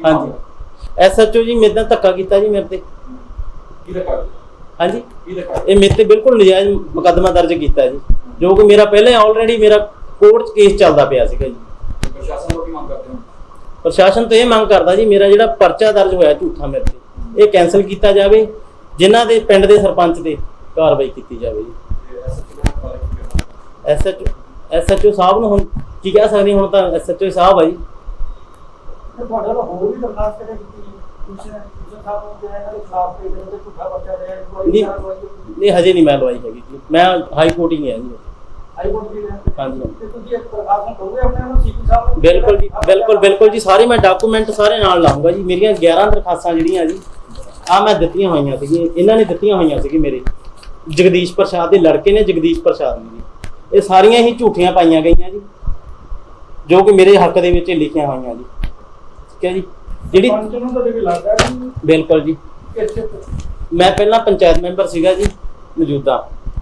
ਹਾਂਜੀ SHO ਜੀ ਮੇਰੇ ਨਾਲ ਧੱਕਾ ਕੀਤਾ ਜੀ ਮੇਰੇ ਤੇ। ਹਾਂਜੀ ਇਹ ਮੇਰੇ ਤੇ ਬਿਲਕੁਲ ਨਜਾਇਜ਼ ਮੁਕੱਦਮਾ ਦਰਜ ਕੀਤਾ ਜੀ, ਜੋ ਕਿ ਮੇਰਾ ਪਹਿਲਾਂ ਆਲਰੇਡੀ ਮੇਰਾ ਕੋਰਟ 'ਚ ਕੇਸ ਚੱਲਦਾ ਪਿਆ ਸੀਗਾ ਜੀ। ਪ੍ਰਸ਼ਾਸਨ ਤੋਂ ਇਹ ਮੰਗ ਕਰਦਾ ਜੀ, ਮੇਰਾ ਜਿਹੜਾ ਪਰਚਾ ਦਰਜ ਹੋਇਆ ਝੂਠਾ ਮੇਰੇ ਤੇ, ਇਹ ਕੈਂਸਲ ਕੀਤਾ ਜਾਵੇ। ਜਿਨ੍ਹਾਂ ਦੇ ਪਿੰਡ ਦੇ ਸਰਪੰਚ ਤੇ ਕਾਰਵਾਈ ਕੀਤੀ ਜਾਵੇ ਜੀ। ਐਸਐਚਓ ਸਾਹਿਬ ਨੂੰ ਹੁਣ ਕੀ ਕਹਿ ਸਕਦੇ, ਹੁਣ ਤਾਂ ਐਸਐਚਓ ਸਾਹਿਬ ਆ ਜੀ। ਤੇ ਤੁਹਾਡੇ ਵੱਲੋਂ ਹੋਰ ਵੀ ਦਰਖਾਸਤ ਕਰੇ ਕੀਤੀ ਤੁਸੀਂ ਸਾਹਿਬ ਨੂੰ ਜਿਹੜਾ ਇਹਨਾਂ ਦੇ ਖਿਲਾਫ ਤੇ ਜਿਹੜੇ ਝੂਠਾ ਪਰਚਾ ਦੇ ਨਹੀਂ ਨਹੀਂ, ਹਜੇ ਨਹੀਂ ਮੈਂ ਲਵਾਈ ਹੈਗੀ ਜੀ, ਮੈਂ ਹਾਈ ਕੋਰਟ ਹੀ ਗਿਆ ਜੀ। ਹਾਈ ਕੋਰਟ ਦੀ ਹਾਂਜੀ ਤੇ ਤੁਸੀਂ ਇੱਕ ਦਰਖਾਸਤ ਦੋਗੇ ਆਪਣੇ ਨੂੰ ਸੀਪੀ ਸਾਹਿਬ ਨੂੰ? ਬਿਲਕੁਲ ਜੀ, ਬਿਲਕੁਲ ਜੀ, ਸਾਰੇ ਮੈਂ ਡਾਕੂਮੈਂਟ ਸਾਰੇ ਨਾਲ ਲਾਉਂਗਾ ਜੀ। ਮੇਰੀਆਂ 11 ਦਰਖਾਸਤਾਂ ਜਿਹੜੀਆਂ ਜੀ ਮੈਂ ਦਿੱਤੀਆਂ ਹੋਈਆਂ ਸੀਗੀਆਂ, ਇਹਨਾਂ ਨੇ ਦਿੱਤੀਆਂ ਹੋਈਆਂ ਸੀਗੀ ਮੇਰੇ ਜਗਦੀਸ਼ ਪ੍ਰਸਾਦ ਦੇ ਲੜਕੇ ਨੇ, ਜਗਦੀਸ਼ ਪ੍ਰਸਾਦ ਨੇ ਜੀ। ਇਹ ਸਾਰੀਆਂ ਹੀ ਝੂਠੀਆਂ ਪਾਈਆਂ ਗਈਆਂ ਜੀ, ਜੋ ਕਿ ਮੇਰੇ ਹੱਕ ਦੇ ਵਿੱਚ ਲਿਖੀਆਂ ਹੋਈਆਂ ਜੀ। ਠੀਕ ਹੈ ਜੀ, ਜਿਹੜੀ ਪੰਚ ਨੂੰ ਤਾਂ ਵੀ ਲੱਗਦਾ ਵੀ ਬਿਲਕੁਲ ਜੀ। ਕਿਸੇ ਮੈਂ ਪਹਿਲਾਂ ਪੰਚਾਇਤ ਮੈਂਬਰ ਸੀਗਾ ਜੀ ਮੌਜੂਦਾ,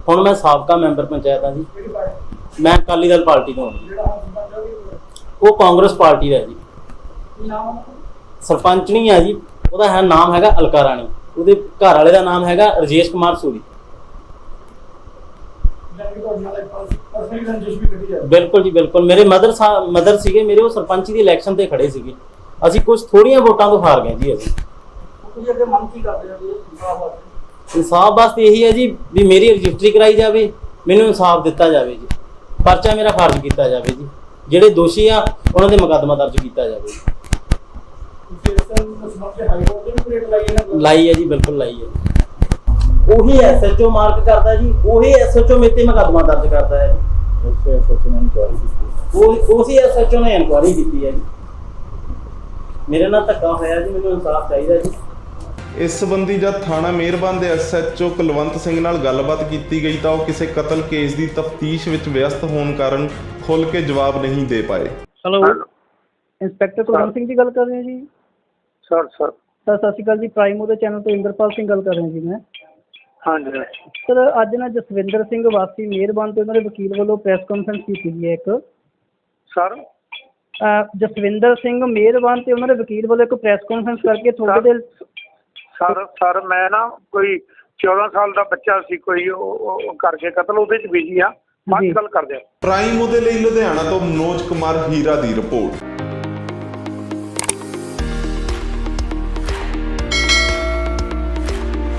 ਹੁਣ ਮੈਂ ਸਾਬਕਾ ਮੈਂਬਰ ਪੰਚਾਇਤ ਹਾਂ ਜੀ। ਜਿਹੜੀ ਪਾਰਟੀ ਮੈਂ ਅਕਾਲੀ ਦਲ ਪਾਰਟੀ ਤੋਂ ਹਾਂ ਜੀ। ਜਿਹੜਾ ਹੁਣ ਸਰਪੰਚ ਹੋਗੀ ਉਹ ਕਾਂਗਰਸ ਪਾਰਟੀ ਦਾ ਜੀ। ਕੀ ਨਾਮ ਹੈ? ਸਰਪੰਚਣੀ ਆ ਜੀ, ਉਹਦਾ ਨਾਮ ਹੈਗਾ ਅਲਕਾ ਰਾਣੀ, ਉਹਦੇ ਘਰ ਵਾਲੇ ਦਾ ਨਾਮ ਹੈਗਾ ਰਜੇਸ਼ ਕੁਮਾਰ ਸੂਰੀ। ਜਾਨੀ ਤੁਹਾਡੇ ਨਾਲ ਪਰਸਨਲੀ ਰੰਜਿਸ਼ ਵੀ ਕੱਢੀ ਜਾਵੇ। ਬਿਲਕੁਲ ਜੀ, ਬਿਲਕੁਲ। ਮੇਰੇ ਮਦਰ ਸੀਗੇ ਮੇਰੇ, ਉਹ ਸਰਪੰਚੀ ਦੀ ਇਲੈਕਸ਼ਨ ਤੇ ਖੜੇ ਸੀਗੇ। ਅਸੀਂ ਕੁਝ ਥੋੜੀਆਂ ਵੋਟਾਂ ਤੋਂ ਹਾਰ ਗਏ ਜੀ। ਅਸੀਂ ਤੁਸੀਂ ਅੱਗੇ ਮੰਗ ਕੀ ਕਰਦੇ ਹੋ ਜੀ ਇਨਸਾਫ ਵਾਸਤੇ? ਇਨਸਾਫ ਵਾਸਤੇ ਇਹੀ ਹੈ ਜੀ ਵੀ ਮੇਰੀ ਰਜਿਸਟਰੀ ਕਰਾਈ ਜਾਵੇ, ਮੈਨੂੰ ਇਨਸਾਫ ਦਿੱਤਾ ਜਾਵੇ ਜੀ, ਪਰਚਾ ਮੇਰਾ ਖਾਰਜ ਕੀਤਾ ਜਾਵੇ ਜੀ, ਜਿਹੜੇ ਦੋਸ਼ੀ ਆ ਉਹਨਾਂ ਦੇ ਮੁਕੱਦਮਾ ਦਰਜ ਕੀਤਾ ਜਾਵੇ। ਤੁਸੀਂ ਇਸ ਸਮਝ ਕੇ ਹਾਈ ਕੋਰਟ ਦੇ ਵੀ ਰੇਟ ਲਾਈ ਇਹਨਾਂ ਨੂੰ? ਲਾਈ ਹੈ ਜੀ, ਬਿਲਕੁਲ ਲਾਈ ਹੈ। ਉਹੀ ਐਸਐਚਓ ਮਾਰਕ ਕਰਦਾ ਜੀ, ਉਹੀ ਐਸਐਚਓ ਮੇਰੇ ਤੇ ਮੁਕੱਦਮਾ ਦਰਜ ਕਰਦਾ ਹੈ ਜੀ। ਉਸੇ ਐਸਐਚਓ ਨੇ ਇਨਕੁਆਇਰੀ ਕੀਤੀ, ਉਸੇ ਐਸਐਚਓ ਨੇ ਇਨਕੁਆਇਰੀ ਕੀਤੀ ਹੈ ਜੀ। ਮੇਰੇ ਨਾਲ ਧੱਕਾ ਹੋਇਆ ਜੀ, ਮੈਨੂੰ ਇਨਸਾਫ ਚਾਹੀਦਾ ਜੀ। ਇਸ ਸੰਬੰਧੀ ਜਦ ਥਾਣਾ ਮਿਹਰਬਾਨ ਦੇ ਐਸਐਚਓ ਕੁਲਵੰਤ ਸਿੰਘ ਨਾਲ ਗੱਲਬਾਤ ਕੀਤੀ ਗਈ ਤਾਂ ਉਹ ਕਿਸੇ ਕਤਲ ਕੇਸ ਦੀ ਤਫਤੀਸ਼ ਵਿੱਚ ਵਿਅਸਤ ਹੋਣ ਕਾਰਨ ਖੁੱਲ੍ਹ ਕੇ ਜਵਾਬ ਨਹੀਂ ਦੇ ਪਾਏ। ਹੈਲੋ, ਇੰਸਪੈਕਟਰ ਕੁਲਵੰਤ ਸਿੰਘ ਜੀ ਗੱਲ ਕਰ ਰਹੇ ਹੋ ਜੀ? ਸਰ ਸਤਿ ਸ਼੍ਰੀ ਅਕਾਲ ਜੀ। ਪ੍ਰਾਈਮ ਉਹਦੇ ਚੈਨਲ ਤੋਂ ਇੰਦਰਪਾਲ ਸਿੰਘ ਗੱਲ ਕਰ ਰਿਹਾ ਜੀ ਮੈਂ। ਹਾਂਜੀ ਸਰ, ਅੱਜ ਨਾ ਜਸਵਿੰਦਰ ਸਿੰਘ ਵਾਸੀ ਮਿਹਰਬਾਨ ਤੇ ਉਹਨਾਂ ਦੇ ਵਕੀਲ ਵੱਲੋਂ ਪ੍ਰੈਸ ਕਾਨਫਰੰਸ ਕੀਤੀ ਗਈ ਹੈ ਇੱਕ। ਸਰ ਜਸਵਿੰਦਰ ਸਿੰਘ ਮਿਹਰਬਾਨ ਤੇ ਉਹਨਾਂ ਦੇ ਵਕੀਲ ਵੱਲੋਂ ਇੱਕ ਪ੍ਰੈਸ ਕਾਨਫਰੰਸ ਕਰਕੇ ਥੋੜੇ ਦਿਨ ਸਰ ਮੈਂ ਨਾ ਕੋਈ 14 ਸਾਲ ਦਾ ਬੱਚਾ ਸੀ, ਕੋਈ ਉਹ ਕਰਕੇ ਕਤਲ, ਉਹਦੇ ਚ ਬਿਜੀ ਆ। ਬਾਅਦ ਗੱਲ ਕਰਦੇ ਆ। ਪ੍ਰਾਈਮ ਉਹਦੇ ਲਈ ਲੁਧਿਆਣਾ ਤੋਂ ਮਨੋਜ ਕੁਮਾਰ ਹੀਰਾ ਦੀ ਰਿਪੋਰਟ।